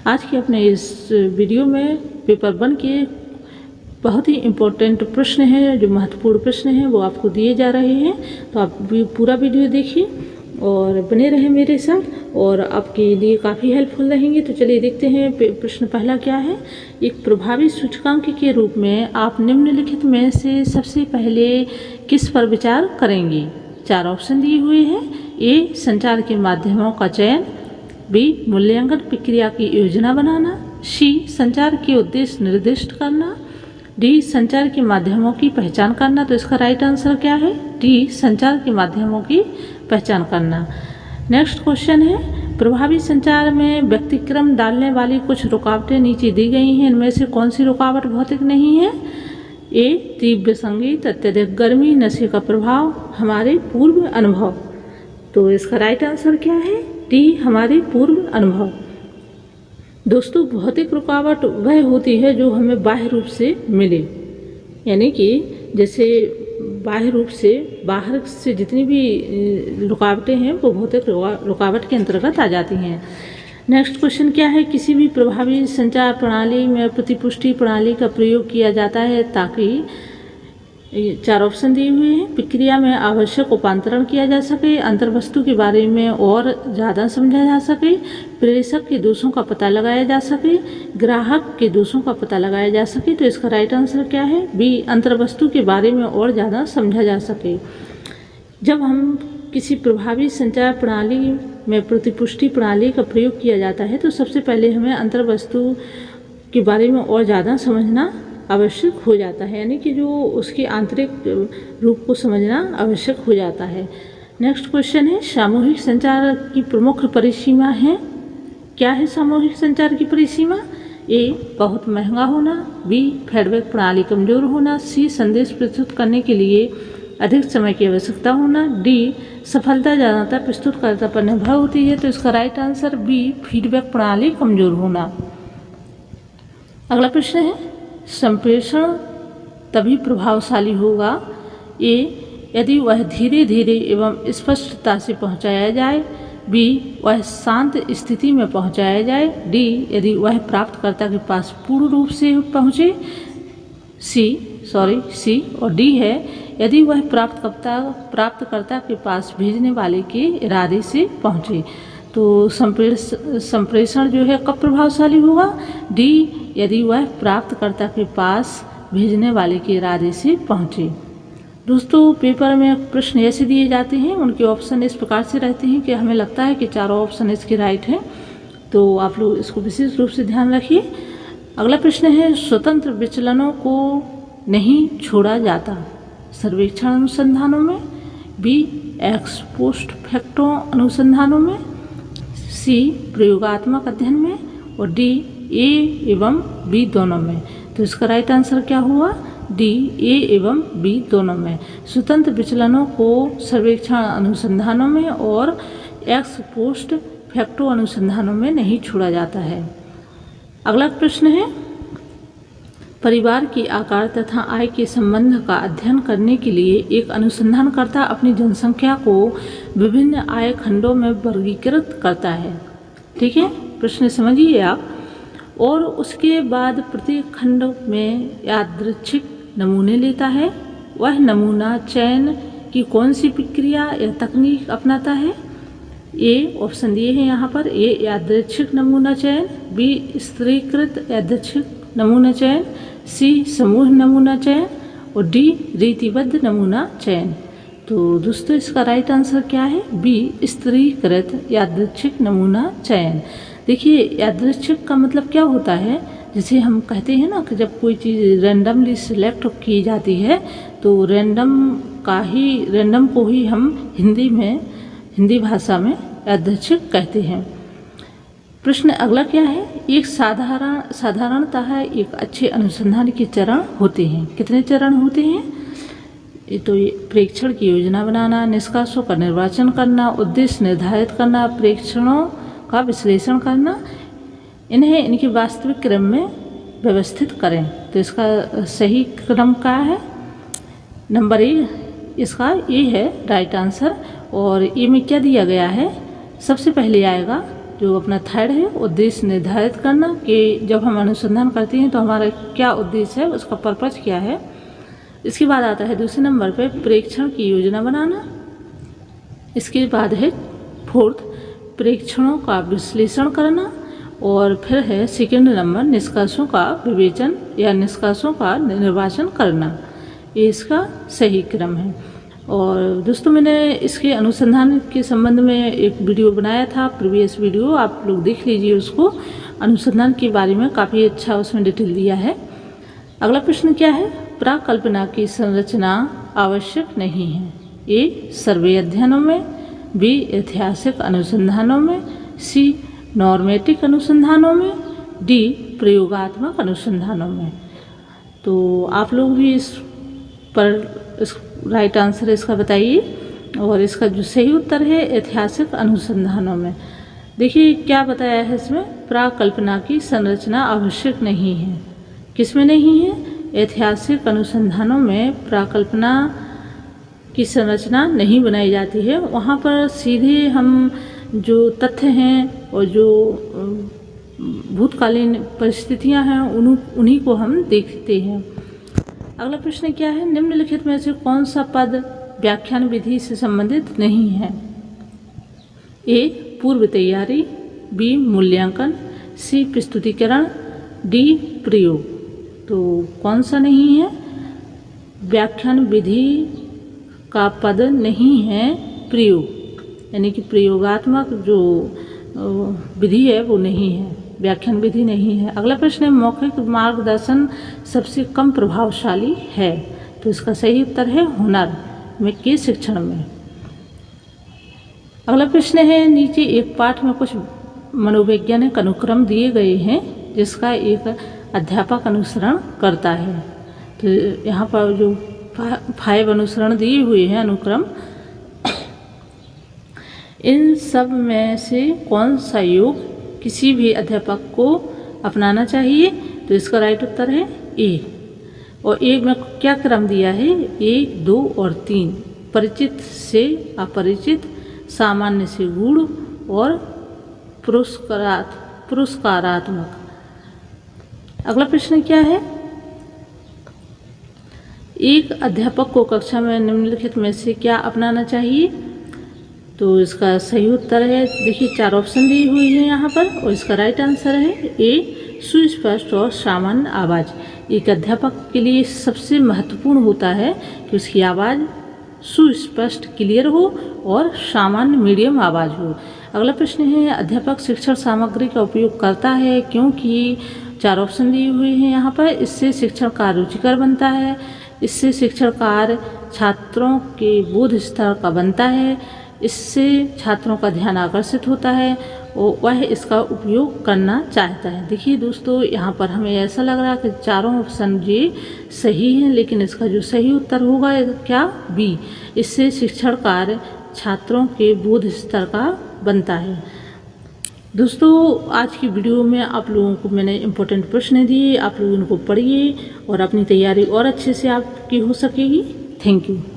आज के अपने इस वीडियो में पेपर 1 के बहुत ही इम्पोर्टेंट प्रश्न हैं, जो महत्वपूर्ण प्रश्न हैं वो आपको दिए जा रहे हैं। तो आप भी पूरा वीडियो देखिए और बने रहें मेरे साथ और आपके लिए काफ़ी हेल्पफुल रहेंगे। तो चलिए देखते हैं प्रश्न पहला क्या है। एक प्रभावी सूचकांक के रूप में आप निम्नलिखित में से सबसे पहले किस पर विचार करेंगे। 4 ऑप्शन दिए हुए हैं। ए, संचार के माध्यमों का चयन। बी, मूल्यांकन प्रक्रिया की योजना बनाना। सी, संचार के उद्देश्य निर्दिष्ट करना। डी, संचार के माध्यमों की पहचान करना। तो इसका राइट आंसर क्या है? डी, संचार के माध्यमों की पहचान करना। नेक्स्ट क्वेश्चन है, प्रभावी संचार में व्यतिक्रम डालने वाली कुछ रुकावटें नीचे दी गई हैं, इनमें से कौन सी रुकावट भौतिक नहीं है। ए, तीव्र संगीत, अत्यधिक गर्मी, नशे का प्रभाव, हमारे पूर्व अनुभव। तो इसका राइट आंसर क्या है? डी, हमारे पूर्व अनुभव। दोस्तों, भौतिक रुकावट वह होती है जो हमें बाह्य रूप से मिले, यानी कि जैसे बाह्य रूप से बाहर से जितनी भी रुकावटें हैं वो भौतिक रुकावट के अंतर्गत आ जाती हैं। नेक्स्ट क्वेश्चन क्या है, किसी भी प्रभावी संचार प्रणाली में प्रतिपुष्टि प्रणाली का प्रयोग किया जाता है ताकि 4 ऑप्शन दिए हुए हैं। प्रक्रिया में आवश्यक उपांतरण किया जा सके, अंतर्वस्तु के बारे में और ज़्यादा समझा जा सके, प्रेषक के दोषों का पता लगाया जा सके, ग्राहक के दोषों का पता लगाया जा सके। तो इसका राइट आंसर क्या है? बी, अंतर्वस्तु के बारे में और ज़्यादा समझा जा सके। जब हम किसी प्रभावी संचार प्रणाली में प्रतिपुष्टि प्रणाली का प्रयोग किया जाता है तो सबसे पहले हमें अंतर्वस्तु के बारे में और ज़्यादा समझना आवश्यक हो जाता है, यानी कि जो उसके आंतरिक रूप को समझना आवश्यक हो जाता है। नेक्स्ट क्वेश्चन है, सामूहिक संचार की प्रमुख परिसीमा है। क्या है सामूहिक संचार की परिसीमा? ए, बहुत महंगा होना। बी, फीडबैक प्रणाली कमजोर होना। सी, संदेश प्रस्तुत करने के लिए अधिक समय की आवश्यकता होना। डी, सफलता ज़्यादातर प्रस्तुतकर्ता पर निर्भर होती है। तो इसका राइट आंसर बी, फीडबैक प्रणाली कमजोर होना। अगला प्रश्न है, संप्रेषण तभी प्रभावशाली होगा। ए, यदि वह धीरे धीरे एवं स्पष्टता से पहुंचाया जाए। बी, वह शांत स्थिति में पहुंचाया जाए। डी, यदि वह प्राप्तकर्ता के पास पूर्ण रूप से पहुंचे। सी और डी है, यदि वह प्राप्तकर्ता के पास भेजने वाले के इरादे से पहुंचे। तो संप्रेषण जो है कब प्रभावशाली होगा? डी, यदि वह प्राप्तकर्ता के पास भेजने वाले के इरादे से पहुंचे। दोस्तों, पेपर में प्रश्न ऐसे दिए जाते हैं, उनके ऑप्शन इस प्रकार से रहते हैं कि हमें लगता है कि चारों ऑप्शन इसके राइट हैं। तो आप लोग इसको विशेष रूप से ध्यान रखिए। अगला प्रश्न है, स्वतंत्र विचलनों को नहीं छोड़ा जाता सर्वेक्षण अनुसंधानों में। बी, एक्स पोस्ट फैक्टो अनुसंधानों में। सी, प्रयोगात्मक अध्ययन में। और डी, ए एवं बी दोनों में। तो इसका राइट आंसर क्या हुआ? डी, ए एवं बी दोनों में। स्वतंत्र विचलनों को सर्वेक्षण अनुसंधानों में और एक्स पोस्ट फैक्टो अनुसंधानों में नहीं छोड़ा जाता है। अगला प्रश्न है, परिवार के आकार तथा आय के संबंध का अध्ययन करने के लिए एक अनुसंधानकर्ता अपनी जनसंख्या को विभिन्न आय खंडों में वर्गीकृत करता है। ठीक है, प्रश्न समझिए आप। और उसके बाद प्रत्येक खंड में यादृच्छिक नमूने लेता है। वह नमूना चयन की कौन सी प्रक्रिया या तकनीक अपनाता है? ए, ऑप्शन दिए हैं यहाँ पर। ए, यादृच्छिक नमूना चयन। बी, स्तरीकृत यादृच्छिक नमूना चयन। सी, समूह नमूना चयन। और डी, रीतिबद्ध नमूना चयन। तो दोस्तों, इसका राइट आंसर क्या है? बी, स्तरीकृत यादृच्छिक नमूना चयन। देखिए, यादृच्छिक का मतलब क्या होता है? जैसे हम कहते हैं ना कि जब कोई चीज़ रैंडमली सिलेक्ट की जाती है तो रैंडम को ही हम हिंदी भाषा में यादृच्छिक कहते हैं। प्रश्न अगला क्या है, एक साधारणतः एक अच्छे अनुसंधान के चरण होते हैं। कितने चरण होते हैं? तो प्रेक्षण की योजना बनाना, निष्कर्षों का निर्वाचन करना, उद्देश्य निर्धारित करना, प्रेक्षणों का विश्लेषण करना, इन्हें इनके वास्तविक क्रम में व्यवस्थित करें। तो इसका सही क्रम क्या है? नंबर ए, इसका ए है राइट आंसर। और ए में क्या दिया गया है? सबसे पहले आएगा जो अपना थर्ड है उद्देश्य निर्धारित करना कि जब हम अनुसंधान करते हैं तो हमारा क्या उद्देश्य है, उसका पर्पज क्या है। इसके बाद आता है दूसरे नंबर पे प्रेक्षण की योजना बनाना। इसके बाद है फोर्थ प्रेक्षणों का विश्लेषण करना। और फिर है सेकंड नंबर निष्कर्षों का विवेचन या निष्कर्षों का निर्वाचन करना। ये इसका सही क्रम है। और दोस्तों मैंने इसके अनुसंधान के संबंध में एक वीडियो बनाया था, प्रीवियस वीडियो, आप लोग देख लीजिए उसको। अनुसंधान के बारे में काफ़ी अच्छा उसमें डिटेल दिया है। अगला प्रश्न क्या है, प्राकल्पना की संरचना आवश्यक नहीं है। ए सर्वे अध्ययनों में, बी ऐतिहासिक अनुसंधानों में, सी नॉर्मेटिक अनुसंधानों में, डी प्रयोगात्मक अनुसंधानों में। तो आप लोग भी इस पर राइट आंसर इसका बताइए। और इसका जो सही उत्तर है ऐतिहासिक अनुसंधानों में। देखिए क्या बताया है इसमें, प्राकल्पना की संरचना आवश्यक नहीं है। किस में नहीं है, ऐतिहासिक अनुसंधानों में प्राकल्पना की संरचना नहीं बनाई जाती है। वहाँ पर सीधे हम जो तथ्य हैं और जो भूतकालीन परिस्थितियाँ हैं उन्हीं को हम देखते हैं। अगला प्रश्न क्या है, निम्नलिखित में से कौन सा पद व्याख्यान विधि से संबंधित नहीं है। ए पूर्व तैयारी, बी मूल्यांकन, सी प्रस्तुतिकरण, डी प्रयोग। तो कौन सा नहीं है, व्याख्यान विधि का पद नहीं है प्रयोग, यानी कि प्रयोगात्मक जो विधि है वो नहीं है, व्याख्यान विधि नहीं है। अगला प्रश्न है, मौखिक मार्गदर्शन सबसे कम प्रभावशाली है। तो इसका सही उत्तर है हुनर में के शिक्षण में। अगला प्रश्न है, नीचे एक पाठ में कुछ मनोवैज्ञानिक अनुक्रम दिए गए हैं जिसका एक अध्यापक अनुसरण करता है। तो यहाँ पर जो 5 अनुसरण दिए हुए हैं अनुक्रम, इन सब में से कौन सा योग किसी भी अध्यापक को अपनाना चाहिए। तो इसका राइट उत्तर है ए। और ए में क्या क्रम दिया है, 1, 2 और 3, परिचित से अपरिचित, सामान्य से गूढ़ और पुरस्कारात्मक। अगला प्रश्न क्या है, एक अध्यापक को कक्षा में निम्नलिखित में से क्या अपनाना चाहिए। तो इसका सही उत्तर है, देखिए 4 ऑप्शन दी हुई है यहाँ पर और इसका राइट आंसर है ए सुस्पष्ट और सामान्य आवाज़। एक अध्यापक के लिए सबसे महत्वपूर्ण होता है कि उसकी आवाज़ सुस्पष्ट क्लियर हो और सामान्य मीडियम आवाज़ हो। अगला प्रश्न है, अध्यापक शिक्षण सामग्री का उपयोग करता है क्योंकि 4 ऑप्शन दिए हुए हैं यहाँ पर। इससे शिक्षण कार्य रुचिकर बनता है, इससे शिक्षण कार्य छात्रों के बोध स्तर का बनता है, इससे छात्रों का ध्यान आकर्षित होता है और वह इसका उपयोग करना चाहता है। देखिए दोस्तों, यहाँ पर हमें ऐसा लग रहा है कि चारों ऑप्शन ये सही हैं, लेकिन इसका जो सही उत्तर होगा क्या, बी, इससे शिक्षण कार्य छात्रों के बोध स्तर का बनता है। दोस्तों आज की वीडियो में आप लोगों को मैंने इम्पोर्टेंट प्रश्न दिए, आप लोग इनको पढ़िए और अपनी तैयारी और अच्छे से आपकी हो सकेगी। Thank you.